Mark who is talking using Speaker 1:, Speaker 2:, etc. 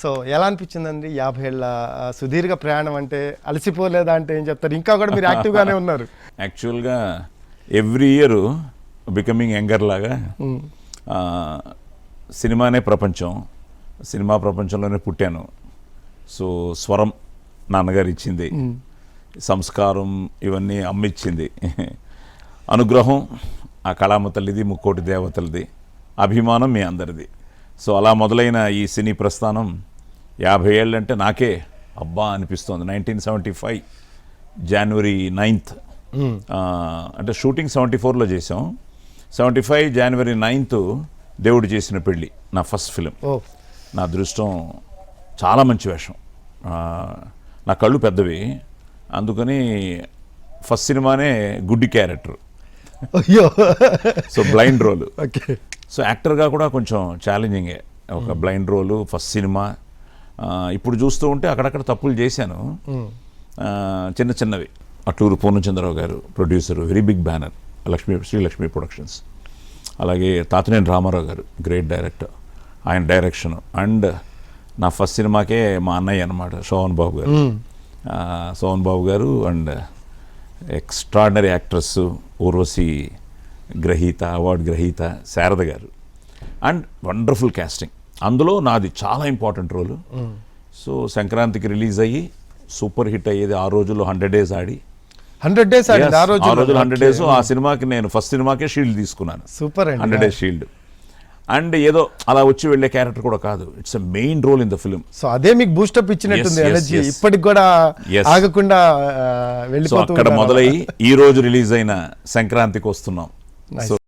Speaker 1: So ఎలా అనిపించిందండి 50 ఏళ్ళ సుదీర్ఘ ప్రయాణం అంటే అలసిపోలేదా అంటే ఏం చెప్తారు? ఇంకా కూడా మీరు యాక్టివ్గానే ఉన్నారు.
Speaker 2: యాక్చువల్గా ఎవ్రీ ఇయర్ బికమింగ్ యంగర్ లాగా సినిమానే ప్రపంచం, సినిమా ప్రపంచంలోనే పుట్టాను. సో స్వరం నాన్నగారు ఇచ్చింది, సంస్కారం ఇవన్నీ అమ్మిచ్చింది, అనుగ్రహం ఆ కళామ తల్లిది, ముక్కోటి దేవతలది, అభిమానం మీ అందరిది. సో అలా మొదలైన ఈ సినీ ప్రస్థానం 50 ఏళ్ళంటే నాకే అబ్బా అనిపిస్తోంది. 1975 జనవరి 9th, అంటే షూటింగ్ 74లో చేసాం. 75 జనవరి 9th దేవుడు చేసిన పెళ్ళి నా ఫస్ట్ ఫిలిం. నా అదృష్టం, చాలా మంచి వేషం, నా కళ్ళు పెద్దవి, అందుకని ఫస్ట్ సినిమానే గుడ్డి character. So blind role. So యాక్టర్గా కూడా కొంచెం ఛాలెంజింగే, ఒక బ్లైండ్ రోలు, ఫస్ట్ సినిమా. ఇప్పుడు చూస్తూ ఉంటే అక్కడక్కడ తప్పులు చేశాను, చిన్న చిన్నవి. Atluri Purnachandrarao garu producer, very big banner, Srilakshmi productions. అలాగే తాతినేని రామారావు గారు గ్రేట్ డైరెక్టర్, ఆయన డైరెక్షన్. అండ్ నా ఫస్ట్ సినిమాకే మా అన్నయ్య అనమాట సోహన్ బాబు గారు అండ్ ఎక్స్ట్రాడినరీ యాక్ట్రెస్ ఊర్వశి గ్రహీత, అవార్డు గ్రహీత శారద గారు, అండ్ వండర్ఫుల్ కాస్టింగ్. అందులో నాది చాలా ఇంపార్టెంట్ రోలు. సో సంక్రాంతికి రిలీజ్ అయ్యి సూపర్ హిట్ అయ్యేది. ఆ రోజుల్లో 100 days ఆడి
Speaker 1: 100 days
Speaker 2: ఆ రోజులు 100 days. ఆ సినిమాకి నేను ఫస్ట్ సినిమాకే షీల్డ్ తీసుకున్నాను,
Speaker 1: సూపర్
Speaker 2: 100 days షీల్డ్. అండ్ ఏదో అలా వచ్చి వెళ్ళే క్యారెక్టర్ కూడా కాదు, it's a main role in the film.
Speaker 1: So అదే మీకు బూస్టప్ ఇచ్చినట్టుంది, ఎనర్జీ ఇప్పటికి కూడా ఆగకుండా వెళ్ళిపోతుంది.
Speaker 2: అక్కడ మొదలై ఈ రోజు రిలీజ్ అయిన సంక్రాంతికి వస్తున్నాం. సో